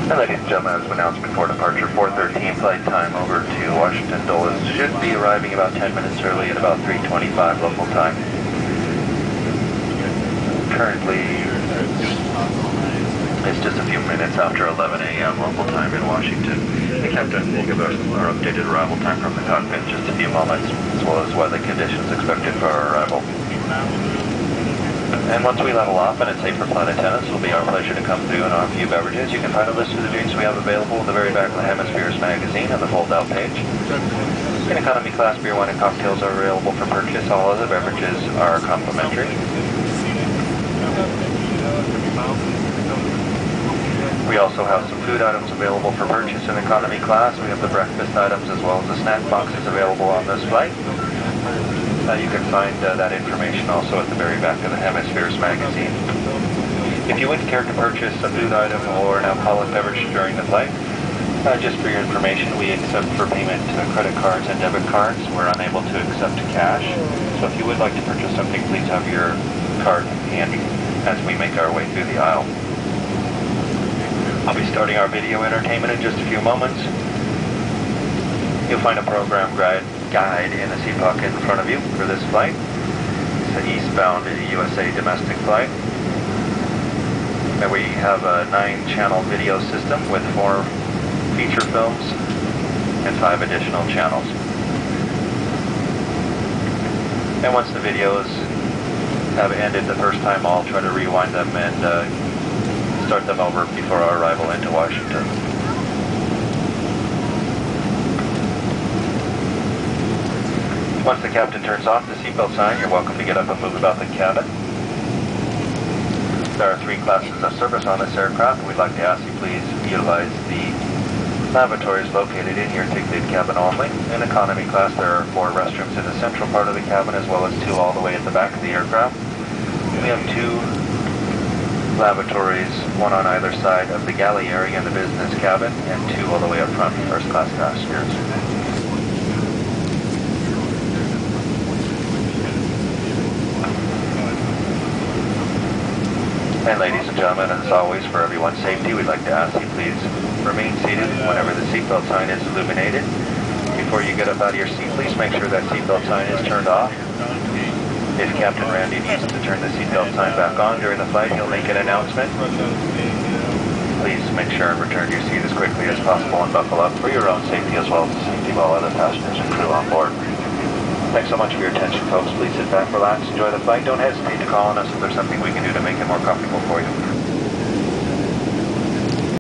And ladies and gentlemen, as announced before departure, 4:13 flight time over to Washington Dulles should be arriving about 10 minutes early at about 3:25 local time. Currently, it's just a few minutes after 11 a.m. local time in Washington. The captain will give us our updated arrival time from the cockpit in just a few moments, as well as weather conditions expected for our arrival. And once we level off and it's safe for flight attendants, it'll be our pleasure to come through and offer you beverages. You can find a list of the drinks we have available in the very back of the Hemispheres magazine on the fold-out page. In economy class, beer, wine, and cocktails are available for purchase. All other beverages are complimentary. We also have some food items available for purchase in economy class. We have the breakfast items as well as the snack boxes available on this flight. You can find that information also at the very back of the Hemispheres magazine. If you would care to purchase a food item or an alcoholic beverage during the flight, just for your information, we accept for payment credit cards and debit cards. We're unable to accept cash. So if you would like to purchase something, please have your card handy as we make our way through the aisle. I'll be starting our video entertainment in just a few moments. You'll find a program guide in the seat pocket in front of you for this flight. It's an eastbound USA domestic flight. And we have a 9-channel video system with 4 feature films and 5 additional channels. And once the videos have ended the first time, I'll try to rewind them and start them over before our arrival into Washington. Once the captain turns off the seatbelt sign, you're welcome to get up and move about the cabin. There are 3 classes of service on this aircraft. We'd like to ask you please utilize the lavatories located in your ticketed cabin only. In economy class, there are 4 restrooms in the central part of the cabin as well as 2 all the way at the back of the aircraft. We have 2 lavatories, 1 on either side of the galley area in the business cabin and 2 all the way up front for first class passengers. And ladies and gentlemen, as always, for everyone's safety, we'd like to ask you please remain seated whenever the seatbelt sign is illuminated. Before you get up out of your seat, please make sure that seatbelt sign is turned off. If Captain Randy needs to turn the seatbelt sign back on during the flight, he'll make an announcement. Please make sure and return to your seat as quickly as possible and buckle up for your own safety as well as the safety of all other passengers and crew on board. Thanks so much for your attention, folks. Please sit back, relax, enjoy the flight. Don't hesitate to call on us if there's something we can do to make it more comfortable for you.